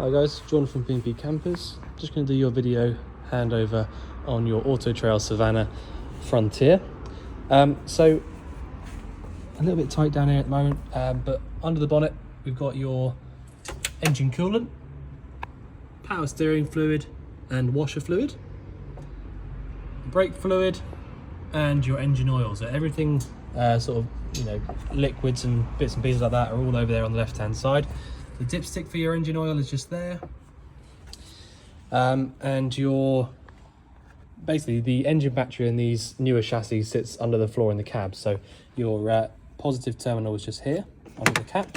Hi guys, John from P&P Campers. Just going to do your video handover on your AutoTrail Savannah Frontier. So a little bit tight down here at the moment, but under the bonnet we've got your engine coolant, power steering fluid and washer fluid, brake fluid and your engine oil. So everything sort of, liquids and bits and pieces like that are all over there on the left hand side. The dipstick for your engine oil is just there, and basically the engine battery in these newer chassis sits under the floor in the cab. So your positive terminal is just here under the cap,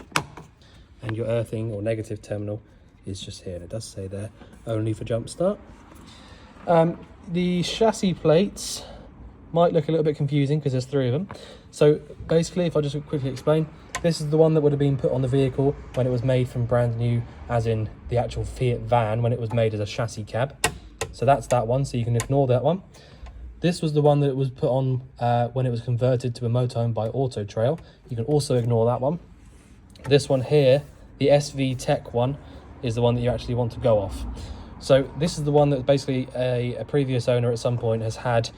and your earthing or negative terminal is just here, and it does say there only for jump start. The chassis plates might look a little bit confusing because there's 3 of them. So basically, if I just quickly explain, this is the one that would have been put on the vehicle when it was made from brand new, as in the actual Fiat van when it was made as a chassis cab. So that's that one, so you can ignore that one. This was the one that was put on when it was converted to a motorhome by AutoTrail. You can also ignore that one. This one here, the SV Tech one, is the one that you actually want to go off. So this is the one that basically a previous owner at some point has had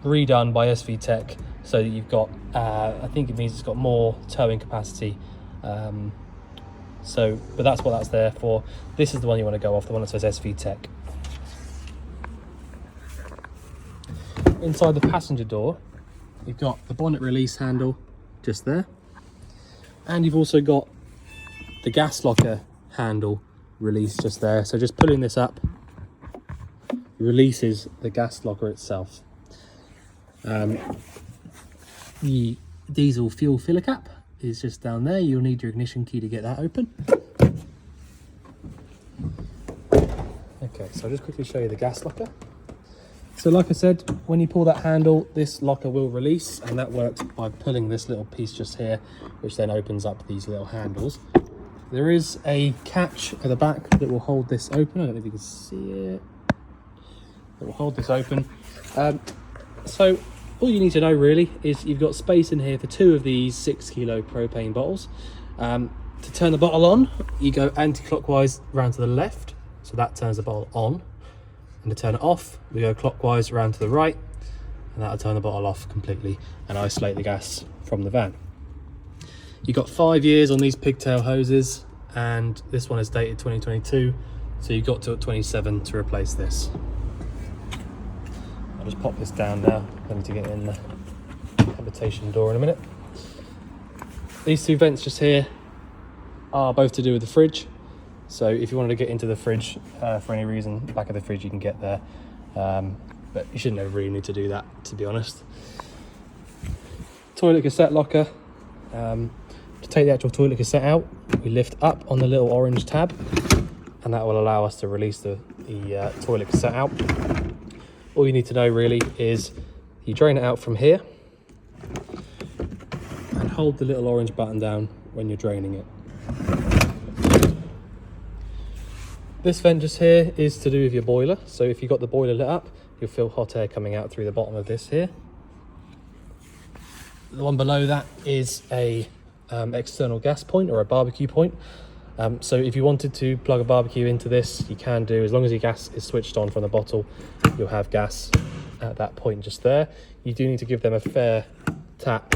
redone by SV Tech, so that you've got I think it means it's got more towing capacity, but that's what that's there for. This is the one you want to go off, the one that says SV Tech. Inside the passenger door you've got the bonnet release handle just there, and you've also got the gas locker handle release just there. So just pulling this up releases the gas locker itself. The diesel fuel filler cap is just down there. You'll need your ignition key to get that open. Okay, so I'll just quickly show you the gas locker. So like I said, when you pull that handle, this locker will release, and that works by pulling this little piece just here, which then opens up these little handles. There is a catch at the back that will hold this open. I don't know if you can see it. It will hold this open. So all you need to know really is you've got space in here for 2 of these 6 kilo propane bottles. To turn the bottle on, you go anti-clockwise round to the left, so that turns the bottle on. And to turn it off, we go clockwise round to the right, and that'll turn the bottle off completely and isolate the gas from the van. You've got 5 years on these pigtail hoses, and this one is dated 2022, so you've got till 27 to replace this. I'll just pop this down now. I need to get in the habitation door in a minute. These 2 vents just here are both to do with the fridge. So if you wanted to get into the fridge for any reason, the back of the fridge, you can get there. But you shouldn't really need to do that, to be honest. Toilet cassette locker. To take the actual toilet cassette out, we lift up on the little orange tab, and that will allow us to release the toilet cassette out. All you need to know really is you drain it out from here and hold the little orange button down when you're draining it. This vent just here is to do with your boiler. So if you've got the boiler lit up, you'll feel hot air coming out through the bottom of this here. The one below that is a external gas point or a barbecue point. So if you wanted to plug a barbecue into this, you can do, as long as your gas is switched on from the bottle, you'll have gas at that point just there. You do need to give them a fair tap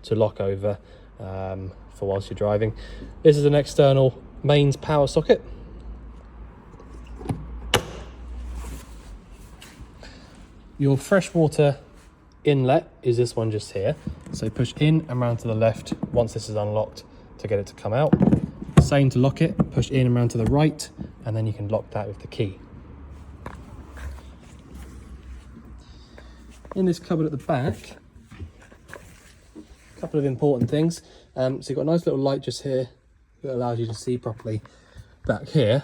to lock over for whilst you're driving. This is an external mains power socket. Your freshwater inlet is this one just here. So push in and round to the left once this is unlocked to get it to come out. Same to lock it, push in and round to the right, and then you can lock that with the key. In this cupboard at the back, a couple of important things. So you've got a nice little light just here that allows you to see properly back here.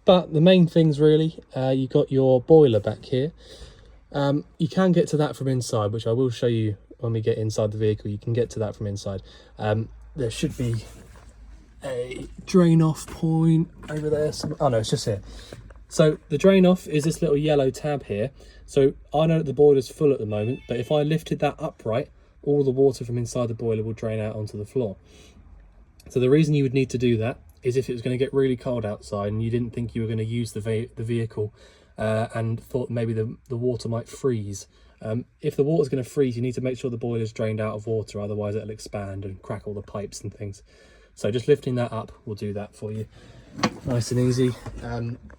But the main things really, you've got your boiler back here. You can get to that from inside, which I will show you when we get inside the vehicle. You can get to that from inside. There should be a drain off point over there. Oh no, it's just here. So the drain off is this little yellow tab here. So I know that the boiler's full at the moment, but if I lifted that upright, all the water from inside the boiler will drain out onto the floor. So the reason you would need to do that is if it was going to get really cold outside and you didn't think you were going to use the vehicle and thought maybe the water might freeze. If the water's going to freeze, you need to make sure the boiler's drained out of water, otherwise it'll expand and crack all the pipes and things. So just lifting that up will do that for you, nice and easy.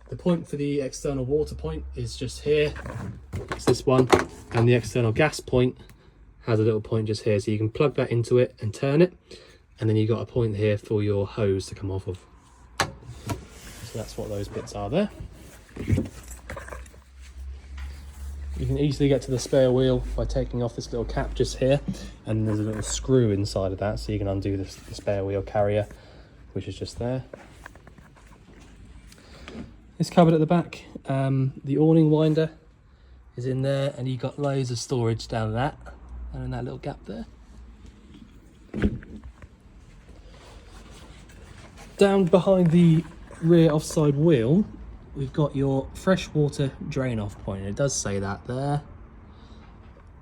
The point for the external water point is just here, it's this one, and the external gas point has a little point just here, so you can plug that into it and turn it, and then you've got a point here for your hose to come off of. So that's what those bits are there. You can easily get to the spare wheel by taking off this little cap just here, and there's a little screw inside of that, so you can undo the spare wheel carrier, which is just there. This cupboard at the back, the awning winder is in there, and you've got loads of storage down that, and in that little gap there. Down behind the rear offside wheel, we've got your freshwater drain off point. It does say that there,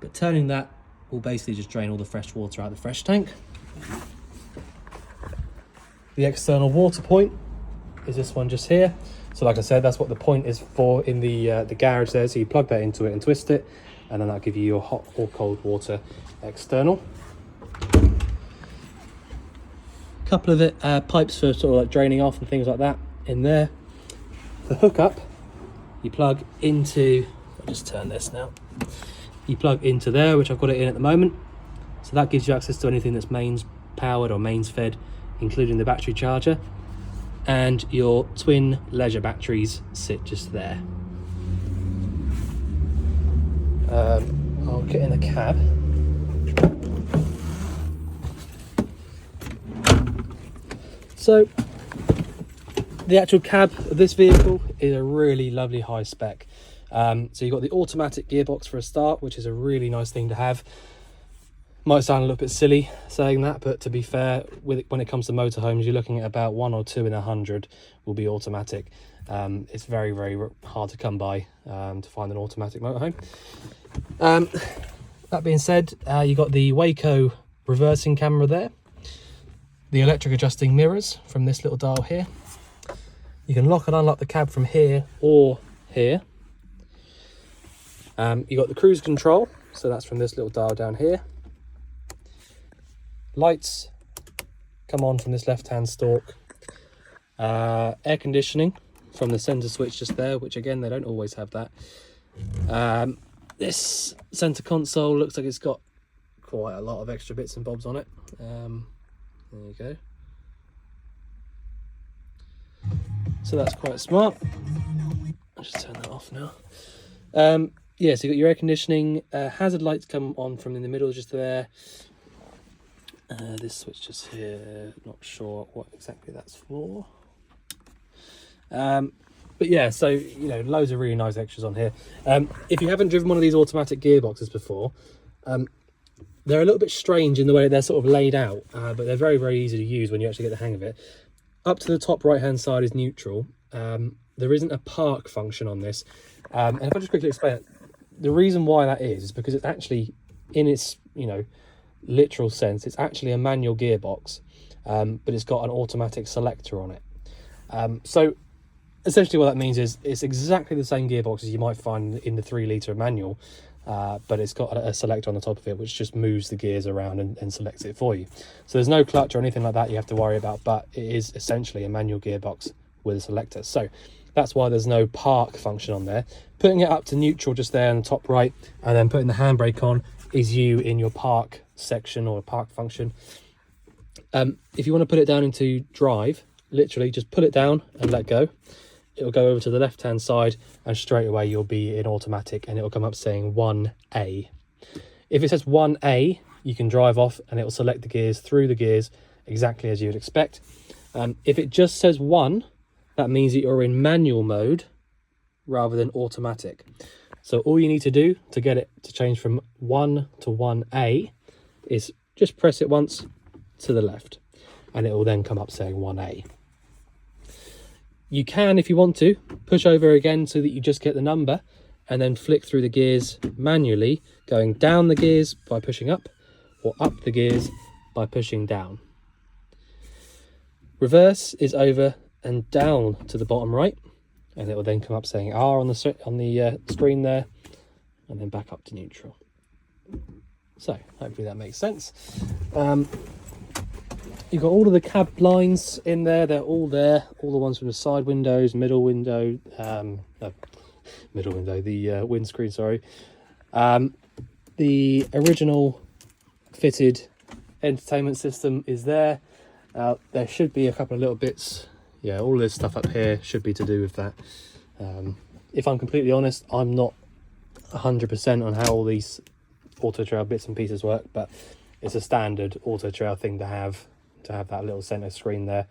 but turning that will basically just drain all the fresh water out of the fresh tank. The external water point is this one just here. So like I said, that's what the point is for in the garage there. So you plug that into it and twist it, and then that'll give you your hot or cold water external. Couple of pipes for sort of like draining off and things like that in there. The hookup, you plug into, I'll just turn this now. You plug into there, which I've got it in at the moment. So that gives you access to anything that's mains powered or mains fed, including the battery charger. And your twin Leisure batteries sit just there. I'll get in the cab. So the actual cab of this vehicle is a really lovely high spec. So you've got the automatic gearbox for a start, which is a really nice thing to have. Might sound a little bit silly saying that, but to be fair, when it comes to motorhomes, you're looking at about 1 or 2 in 100 will be automatic. It's very, very hard to come by to find an automatic motorhome. That being said, you've got the Waco reversing camera there, the electric adjusting mirrors from this little dial here. You can lock and unlock the cab from here or here. You've got the cruise control, so that's from this little dial down here. Lights come on from this left-hand stalk. Air conditioning from the centre switch just there, which again, they don't always have that. This centre console looks like it's got quite a lot of extra bits and bobs on it. There you go. So that's quite smart. I'll just turn that off now. Yeah, so you got your air conditioning. Hazard lights come on from in the middle just there. This switch just here, not sure what exactly that's for. But yeah, so, you know, loads of really nice extras on here. If you haven't driven one of these automatic gearboxes before, they're a little bit strange in the way they're sort of laid out, but they're very, very easy to use when you actually get the hang of it. Up to the top right-hand side is neutral. There isn't a park function on this. And if I just quickly explain it, the reason why that is because it's actually, in its, you know, literal sense, it's actually a manual gearbox, but it's got an automatic selector on it. So essentially what that means is it's exactly the same gearbox as you might find in the 3-litre manual, but it's got a selector on the top of it which just moves the gears around and selects it for you. So there's no clutch or anything like that you have to worry about, but it is essentially a manual gearbox with a selector. So that's why there's no park function on there. Putting it up to neutral just there on the top right, and then putting the handbrake on is you in your park section or park function. If you want to put it down into drive, literally just put it down and let go. It'll go over to the left hand side and straight away you'll be in automatic and it'll come up saying 1A. If it says 1A, you can drive off and it will select the gears through the gears exactly as you would expect. If it just says 1, that means that you're in manual mode rather than automatic. So all you need to do to get it to change from 1 to 1A is just press it once to the left and it will then come up saying 1A. You can, if you want to, push over again so that you just get the number and then flick through the gears manually, going down the gears by pushing up or up the gears by pushing down. Reverse is over and down to the bottom right, and it will then come up saying R on the screen there, and then back up to neutral. So hopefully that makes sense. You've got all of the cab blinds in there. They're all there. All the ones from the side windows, middle window, the windscreen, sorry. The original fitted entertainment system is there. There should be a couple of little bits. Yeah, all of this stuff up here should be to do with that. If I'm completely honest, I'm not 100% on how all these AutoTrail bits and pieces work, but it's a standard AutoTrail thing to have that little center screen there.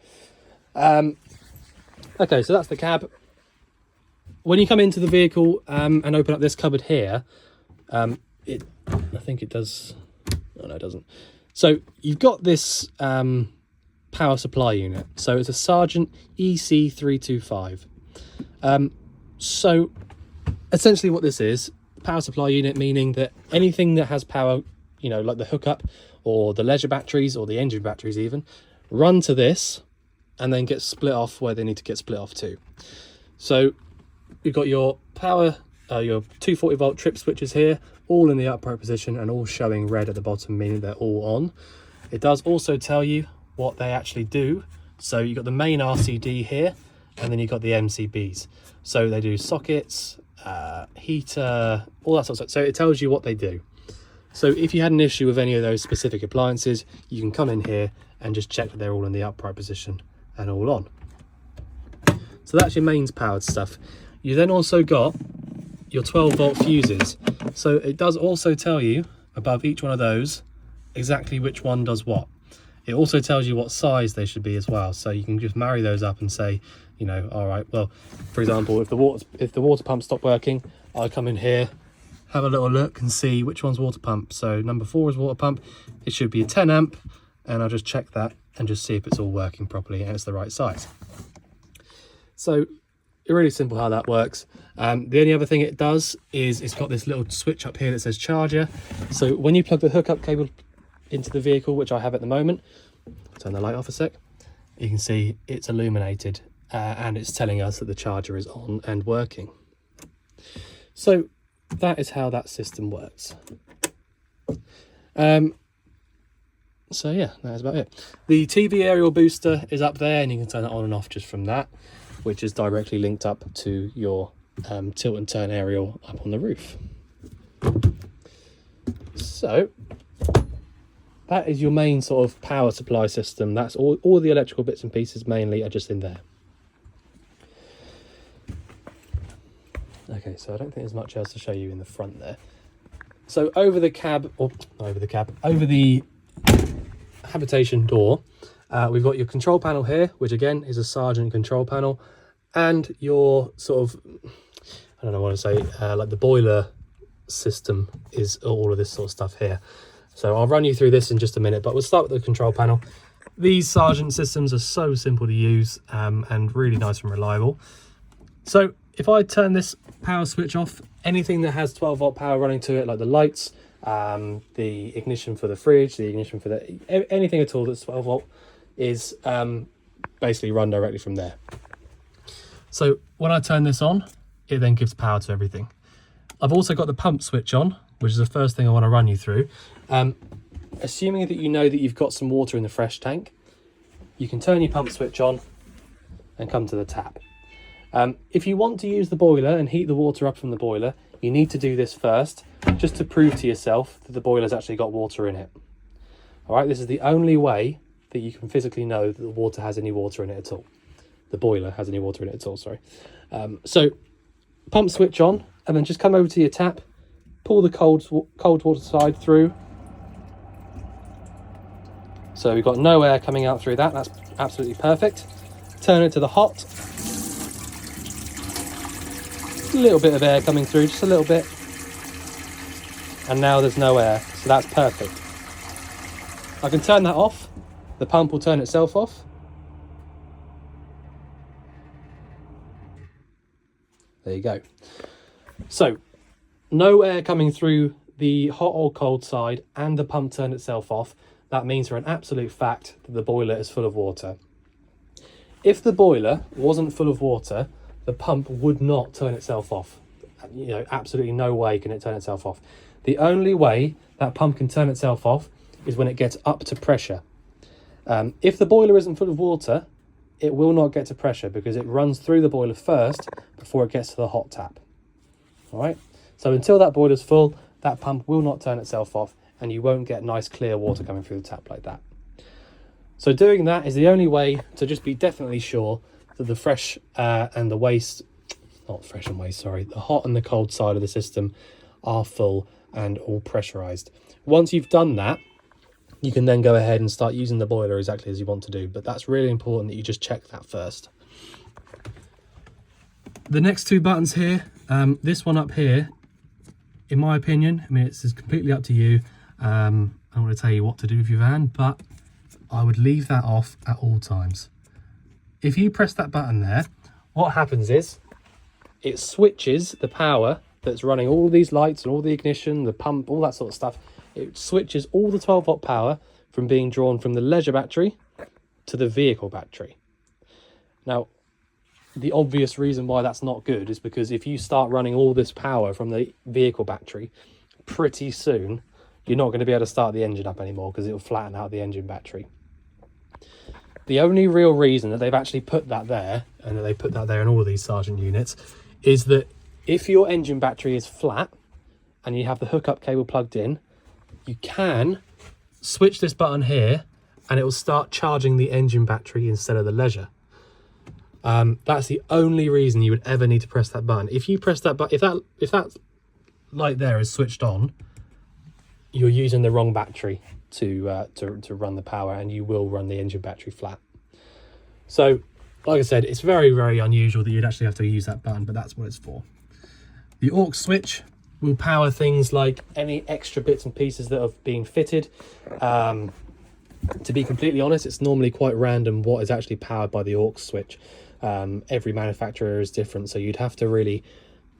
Okay, so that's the cab. When you come into the vehicle and open up this cupboard here, I think it does. Oh no, it doesn't. So you've got this power supply unit. So it's a Sargent EC325. So essentially what this is, power supply unit, meaning that anything that has power, you know, like the hookup or the leisure batteries or the engine batteries even, run to this and then get split off where they need to get split off to. So you've got your power, your 240 volt trip switches here, all in the upright position and all showing red at the bottom, meaning they're all on. It does also tell you what they actually do. So you've got the main RCD here, and then you've got the MCBs. So they do sockets, heater, all that sort of stuff. So it tells you what they do. So if you had an issue with any of those specific appliances, you can come in here and just check that they're all in the upright position and all on. So that's your mains powered stuff. You then also got your 12 volt fuses. So it does also tell you above each one of those exactly which one does what. It also tells you what size they should be as well. So you can just marry those up and say, you know, all right, well, for example, if the water pump stopped working, I'll come in here, have a little look and see which one's water pump. So number 4 is water pump. It should be a 10 amp, and I'll just check that and just see if it's all working properly and it's the right size. So it's really simple how that works. The only other thing it does is it's got this little switch up here that says charger. So when you plug the hookup cable into the vehicle, which I have at the moment, turn the light off a sec, you can see it's illuminated and it's telling us that the charger is on and working. So that is how that system works. So yeah, that's about it. The TV aerial booster is up there, and you can turn it on and off just from that, which is directly linked up to your tilt and turn aerial up on the roof. So that is your main sort of power supply system. That's all the electrical bits and pieces mainly are just in there. Okay, so I don't think there's much else to show you in the front there. So over the habitation door, we've got your control panel here, which again is a Sargent control panel, and your sort of, I don't know what to say, like the boiler system is all of this sort of stuff here. So I'll run you through this in just a minute, but we'll start with the control panel. These Sargent systems are so simple to use and really nice and reliable. So if I turn this power switch off, anything that has 12 volt power running to it, like the lights, the ignition for the fridge, the ignition for anything at all that's 12 volt is basically run directly from there. So when I turn this on, it then gives power to everything. I've also got the pump switch on, which is the first thing I want to run you through. Assuming that you know that you've got some water in the fresh tank, you can turn your pump switch on and come to the tap. If you want to use the boiler and heat the water up from the boiler, you need to do this first, just to prove to yourself that the boiler's actually got water in it. All right, this is the only way that you can physically know that the water has any water in it at all. The boiler has any water in it at all, sorry. So pump switch on, and then just come over to your tap, pull the cold water side through. So we've got no air coming out through that. That's absolutely perfect. Turn it to the hot. A little bit of air coming through, just a little bit. And now there's no air, so that's perfect. I can turn that off. The pump will turn itself off. There you go. So no air coming through the hot or cold side, and the pump turned itself off. That means for an absolute fact that the boiler is full of water. if the boiler wasn't full of water, the pump would not turn itself off. You know, absolutely no way can it turn itself off. The only way that pump can turn itself off is when it gets up to pressure. If the boiler isn't full of water, it will not get to pressure because it runs through the boiler first before it gets to the hot tap. All right, so until that boiler's full, that pump will not turn itself off and you won't get nice clear water coming through the tap like that. So doing that is the only way to just be definitely sure that the fresh and the waste, not fresh and waste, sorry, the hot and the cold side of the system are full and all pressurized. Once you've done that, you can then go ahead and start using the boiler exactly as you want to do, but that's really important that you just check that first. The next two buttons here, this one up here, in my opinion, I mean, it's completely up to you. I don't want to tell you what to do with your van, but I would leave that off at all times. If you press that button there, what happens is it switches the power that's running all these lights and all the ignition, the pump, all that sort of stuff. It switches all the 12-volt power from being drawn from the leisure battery to the vehicle battery. Now, the obvious reason why that's not good is because if you start running all this power from the vehicle battery, pretty soon you're not going to be able to start the engine up anymore because it'll flatten out the engine battery. The only real reason that they've actually put that there, and that they put that there in all of these Sergeant units, is that if your engine battery is flat and you have the hookup cable plugged in, you can switch this button here and it will start charging the engine battery instead of the leisure. That's the only reason you would ever need to press that button. If you press that button, if that light there is switched on, you're using the wrong battery to run the power, and you will run the engine battery flat. So, like I said, it's very, very unusual that you'd actually have to use that button, but that's what it's for. The aux switch will power things like any extra bits and pieces that have been fitted. To be completely honest, it's normally quite random what is actually powered by the aux switch. Every manufacturer is different, so you'd have to really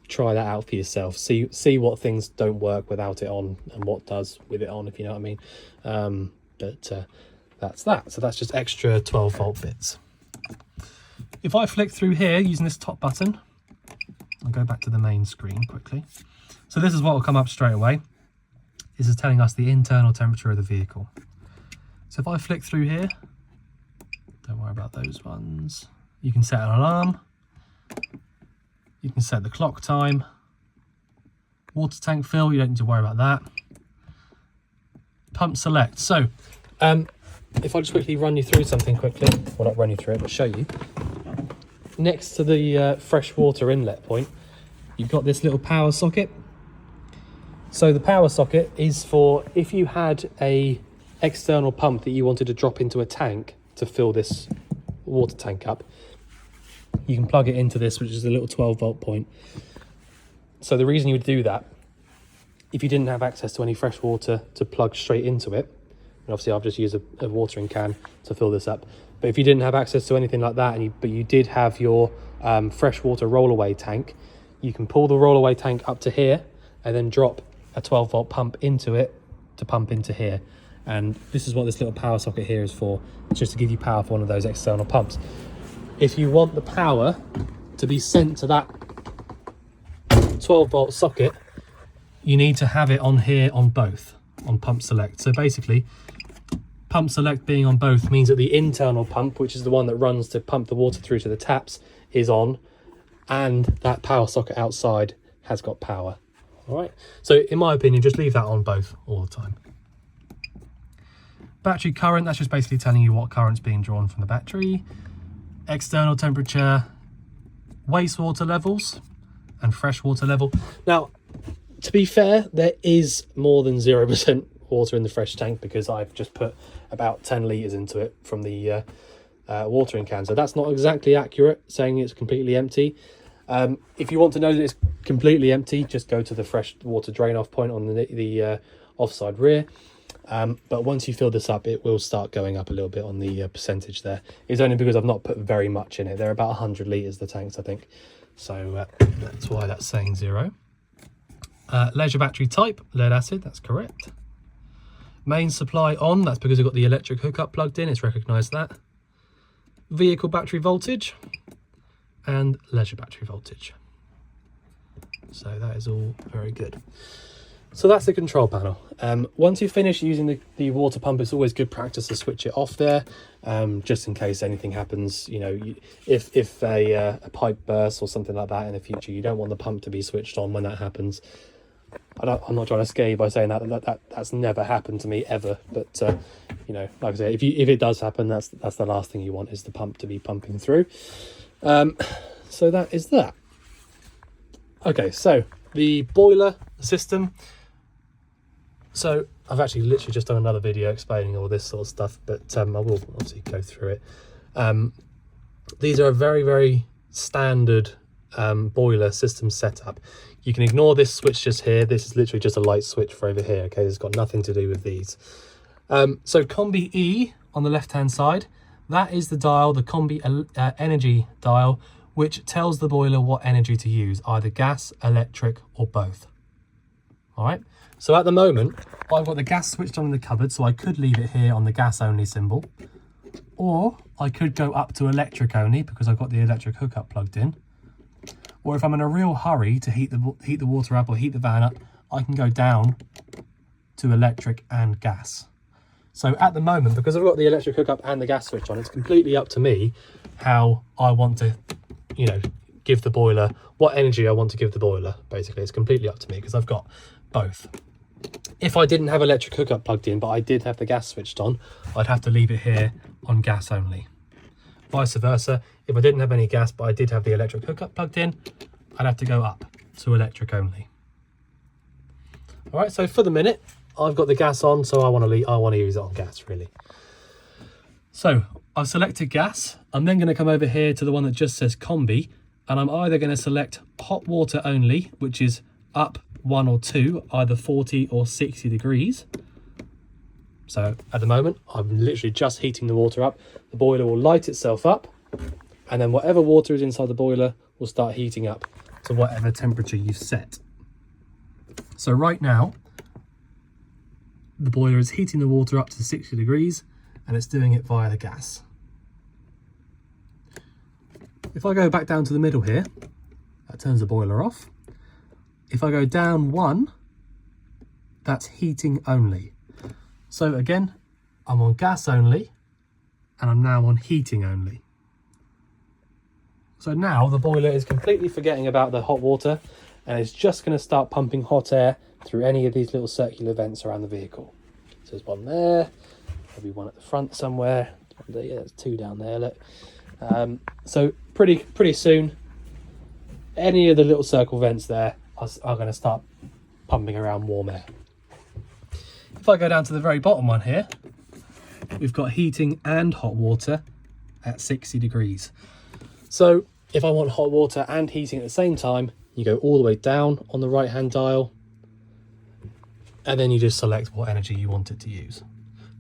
try that out for yourself. See what things don't work without it on and what does with it on, if you know what I mean. That's that. So that's just extra 12-volt bits. If I flick through here using this top button, I'll go back to the main screen quickly. So this is what will come up straight away. This is telling us the internal temperature of the vehicle. So if I flick through here, don't worry about those ones. You can set an alarm. You can set the clock time. Water tank fill, you don't need to worry about that. Pump select. So if I just quickly run you through something quickly, well, not run you through it, but show you. Next to the fresh water inlet point, you've got this little power socket. So the power socket is for if you had a external pump that you wanted to drop into a tank to fill this water tank up, you can plug it into this, which is a little 12-volt point. So the reason you would do that, if you didn't have access to any fresh water to plug straight into it, and obviously I've just used a watering can to fill this up, but if you didn't have access to anything like that, but you did have your freshwater rollaway tank, you can pull the rollaway tank up to here and then drop a 12-volt pump into it to pump into here. And this is what this little power socket here is for. It's just to give you power for one of those external pumps. If you want the power to be sent to that 12-volt socket, you need to have it on here on both, on pump select. So basically, pump select being on both means that the internal pump, which is the one that runs to pump the water through to the taps, is on, and that power socket outside has got power. All right, so in my opinion, just leave that on both all the time. Battery current, that's just basically telling you what current's being drawn from the battery. External temperature, wastewater levels, and freshwater level. Now, to be fair, there is more than 0% water in the fresh tank because I've just put about 10 litres into it from the watering can. So that's not exactly accurate, saying it's completely empty. If you want to know that it's completely empty, just go to the fresh water drain off point on the offside rear. But once you fill this up, it will start going up a little bit on the percentage there. It's only because I've not put very much in it. They're about 100 litres, the tanks, I think. So that's why that's saying 0. Leisure battery type, lead acid, that's correct. Main supply on, that's because we've got the electric hookup plugged in, it's recognised that. vehicle battery voltage and leisure battery voltage. So that is all very good. So that's the control panel. Once you finish using the water pump, it's always good practice to switch it off there, just in case anything happens. You know, if a pipe bursts or something like that in the future, you don't want the pump to be switched on when that happens. I'm not trying to scare you by saying that's never happened to me ever, but you know, like I say, if it does happen, that's the last thing you want, is the pump to be pumping through. So that is that. Okay, so the boiler system. So I've actually literally just done another video explaining all this sort of stuff, but I will obviously go through it. These are a very, very standard boiler system setup. You can ignore this switch just here. This is literally just a light switch for over here. Okay, it's got nothing to do with these. So Combi E on the left hand side, that is the dial, the Combi energy dial, which tells the boiler what energy to use, either gas, electric, or both. All right. So at the moment, I've got the gas switched on in the cupboard, so I could leave it here on the gas only symbol, or I could go up to electric only because I've got the electric hookup plugged in. Or if I'm in a real hurry to heat the water up or heat the van up, I can go down to electric and gas. So at the moment, because I've got the electric hookup and the gas switch on, it's completely up to me how I want to, you know, give the boiler, what energy I want to give the boiler. Basically, it's completely up to me because I've got both. If I didn't have electric hookup plugged in, but I did have the gas switched on, I'd have to leave it here on gas only. Vice versa, if I didn't have any gas, but I did have the electric hookup plugged in, I'd have to go up to electric only. All right, so for the minute, I've got the gas on, so I want to use it on gas, really. So I've selected gas. I'm then going to come over here to the one that just says Combi, and I'm either going to select hot water only, which is up 1 or 2, either 40 or 60 degrees. So at the moment, I'm literally just heating the water up. The boiler will light itself up, and then whatever water is inside the boiler will start heating up to whatever temperature you've set. So right now, the boiler is heating the water up to 60 degrees, and it's doing it via the gas. If I go back down to the middle here, that turns the boiler off. If I go down 1, that's heating only. So again, I'm on gas only, and I'm now on heating only. So now the boiler is completely forgetting about the hot water, and it's just going to start pumping hot air through any of these little circular vents around the vehicle. So there's one there, maybe one at the front somewhere. Yeah, there's 2 down there, look. So pretty soon, any of the little circle vents there are going to start pumping around warm air. If I go down to the very bottom one here, we've got heating and hot water at 60 degrees. So if I want hot water and heating at the same time, you go all the way down on the right hand dial, and then you just select what energy you want it to use.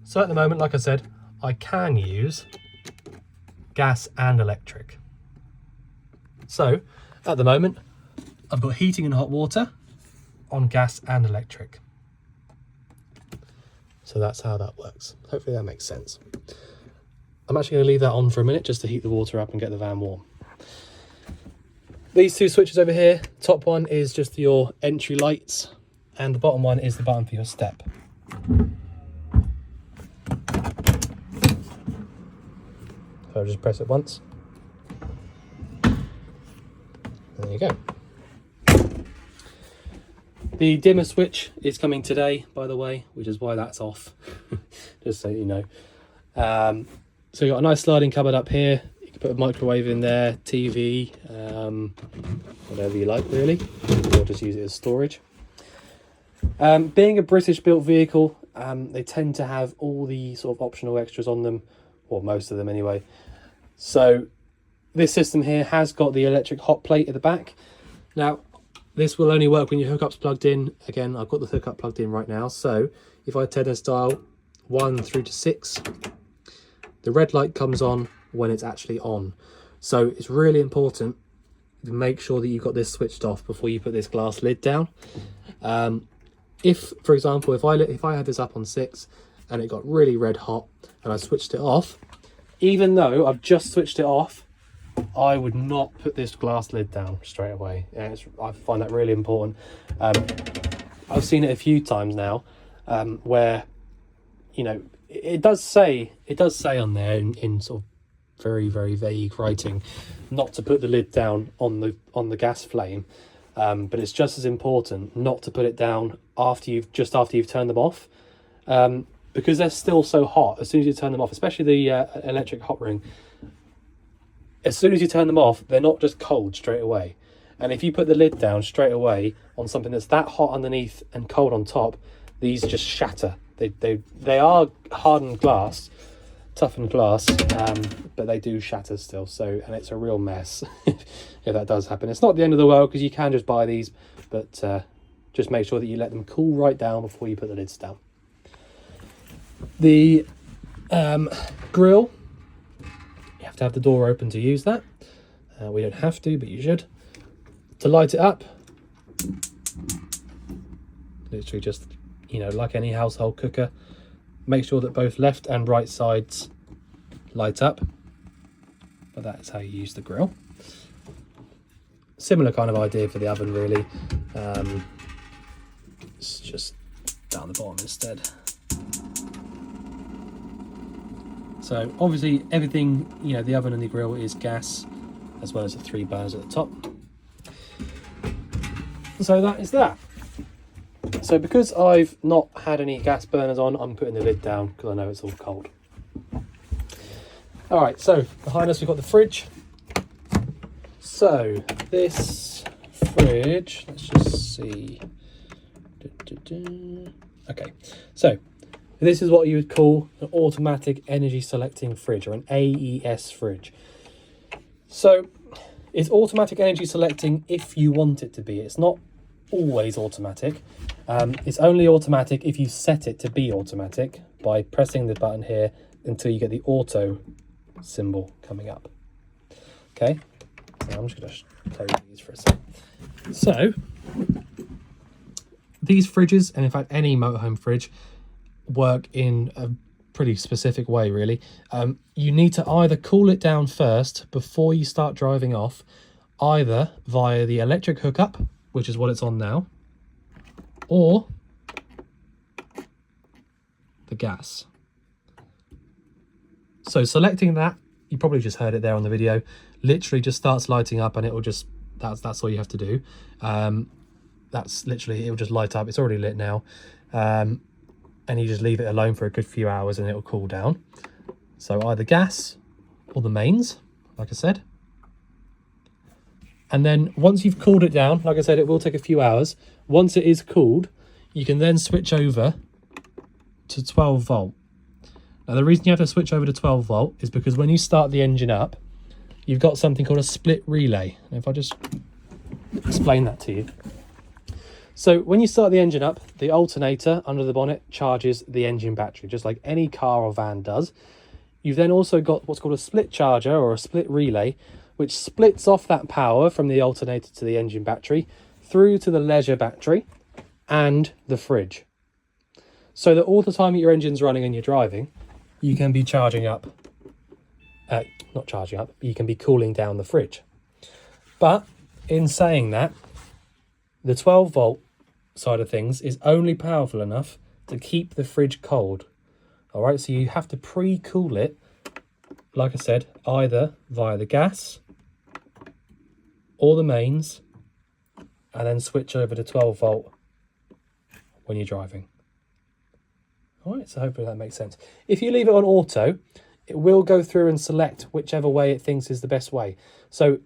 So at the moment, like I said, I can use gas and electric. So at the moment, I've got heating and hot water on gas and electric. So that's how that works. Hopefully that makes sense. I'm actually going to leave that on for a minute just to heat the water up and get the van warm. These 2 switches over here, top one is just your entry lights, and the bottom one is the button for your step. So I'll just press it once. There you go. The dimmer switch is coming today, by the way, which is why that's off, just so you know. So you've got a nice sliding cupboard up here. You can put a microwave in there, TV, whatever you like really, or just use it as storage. Being a British built vehicle, they tend to have all the sort of optional extras on them, or most of them anyway. So this system here has got the electric hot plate at the back. Now, this will only work when your hookup's plugged in. Again, I've got the hookup plugged in right now. So if I turn this dial 1 through to 6, the red light comes on when it's actually on. So it's really important to make sure that you've got this switched off before you put this glass lid down. If, for example, if I had this up on 6 and it got really red hot and I switched it off, even though I've just switched it off, I would not put this glass lid down straight away. Yeah, I find that really important. I've seen it a few times now, where, you know, it does say on there in sort of very, very vague writing, not to put the lid down on the gas flame, but it's just as important not to put it down after you've turned them off, because they're still so hot as soon as you turn them off, especially the electric hot ring. As soon as you turn them off, they're not just cold straight away. And if you put the lid down straight away on something that's that hot underneath and cold on top, these just shatter. They are hardened glass, toughened glass, but they do shatter still. So, and it's a real mess if that does happen. It's not the end of the world, because you can just buy these, but just make sure that you let them cool right down before you put the lids down. The grill, you have to have the door open to use that. We don't have to, but you should. To light it up, literally just, you know, like any household cooker, make sure that both left and right sides light up. But that is how you use the grill. Similar kind of idea for the oven, really. It's just down the bottom instead. So obviously everything, you know, the oven and the grill is gas, as well as the 3 burners at the top. So that is that. So because I've not had any gas burners on, I'm putting the lid down because I know it's all cold. All right, so behind us we've got the fridge. So this fridge, let's just see. Okay, so this is what you would call an automatic energy selecting fridge, or an AES fridge. So it's automatic energy selecting if you want it to be. It's not always automatic. It's only automatic if you set it to be automatic by pressing the button here until you get the auto symbol coming up. Okay, so I'm just going to close these for a second. So these fridges, and in fact any motorhome fridge, work in a pretty specific way, really. You need to either cool it down first before you start driving off, either via the electric hookup, which is what it's on now, or the gas. So selecting that, you probably just heard it there on the video, literally just starts lighting up, and it will just, that's all you have to do. That's literally, it will just light up. It's already lit now. And you just leave it alone for a good few hours and it'll cool down. So either gas or the mains, like I said. And then once you've cooled it down, like I said, it will take a few hours. Once it is cooled, you can then switch over to 12 volt. Now the reason you have to switch over to 12 volt is because when you start the engine up, you've got something called a split relay. And if I just explain that to you. So when you start the engine up, the alternator under the bonnet charges the engine battery, just like any car or van does. You've then also got what's called a split charger, or a split relay, which splits off that power from the alternator to the engine battery through to the leisure battery and the fridge. So that all the time that your engine's running and you're driving, you can be charging up, not charging up, you can be cooling down the fridge. But in saying that, the 12 volt side of things is only powerful enough to keep the fridge cold. All right, so you have to pre-cool it, like I said, either via the gas or the mains, and then switch over to 12 volt when you're driving. All right, so hopefully that makes sense. If you leave it on auto, it will go through and select whichever way it thinks is the best way. So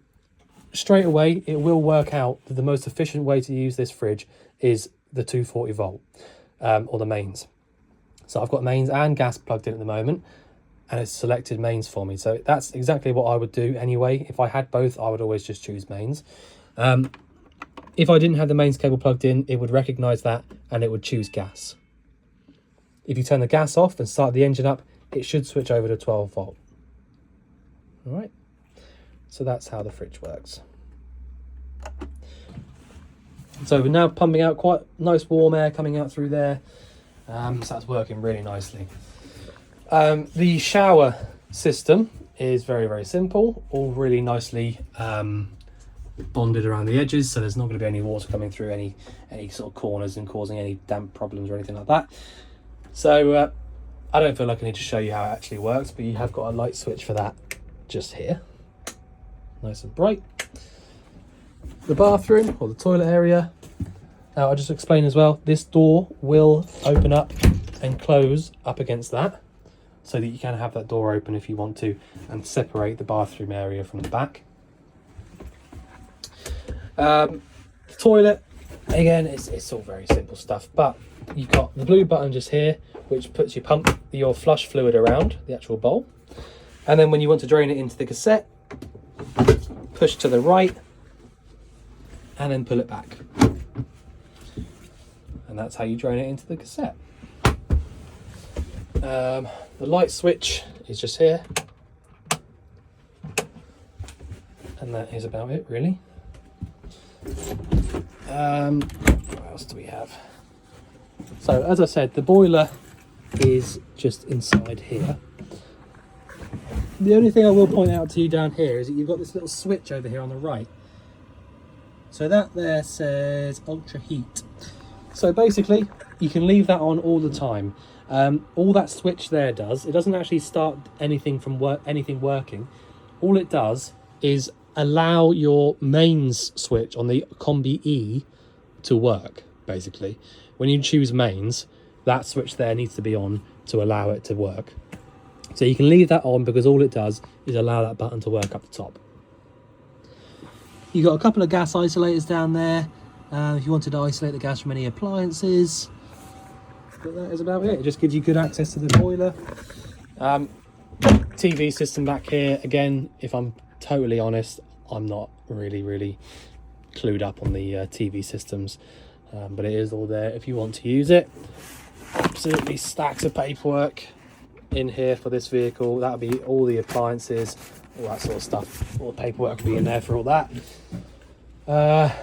straight away, it will work out that the most efficient way to use this fridge is the 240 volt, or the mains. So I've got mains and gas plugged in at the moment, and it's selected mains for me. So that's exactly what I would do anyway. If I had both, I would always just choose mains. If I didn't have the mains cable plugged in, it would recognize that and it would choose gas. If you turn the gas off and start the engine up, it should switch over to 12 volt. All right. So that's how the fridge works. So we're now pumping out quite nice warm air coming out through there. So that's working really nicely. The shower system is very, very simple, all really nicely bonded around the edges, so there's not going to be any water coming through any sort of corners and causing any damp problems or anything like that. So I don't feel like I need to show you how it actually works, but you have got a light switch for that just here, nice and bright. The bathroom or the toilet area, now I'll just explain as well, this door will open up and close up against that, so that you can have that door open if you want to and separate the bathroom area from the back. The toilet, again, it's all very simple stuff, but you've got the blue button just here, which puts your flush fluid around the actual bowl. And then when you want to drain it into the cassette, push to the right and then pull it back. And that's how you drain it into the cassette. The light switch is just here. And that is about it, really. What else do we have? So as I said, the boiler is just inside here. The only thing I will point out to you down here is that you've got this little switch over here on the right. So that there says ultra heat. So basically you can leave that on all the time. All that switch there does, it doesn't actually start anything working. All it does is allow your mains switch on the Combi E to work, basically. When you choose mains, that switch there needs to be on to allow it to work. So you can leave that on because all it does is allow that button to work up the top. You've got a couple of gas isolators down there if you wanted to isolate the gas from any appliances. But that is about it. It just gives you good access to the boiler. TV system back here. Again, if I'm totally honest, I'm not really clued up on the TV systems, but it is all there if you want to use it. Absolutely stacks of paperwork in here for this vehicle. That'll be all the appliances, all that sort of stuff. All the paperwork will be in there for all that. I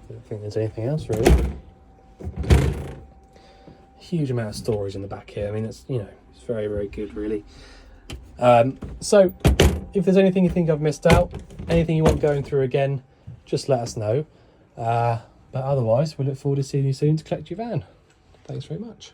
don't think there's anything else really. Huge amount of storage in the back here. I mean, it's, you know, it's very good really. So if there's anything you think I've missed out, anything you want going through again, just let us know. But otherwise, we look forward to seeing you soon to collect your van. Thanks very much.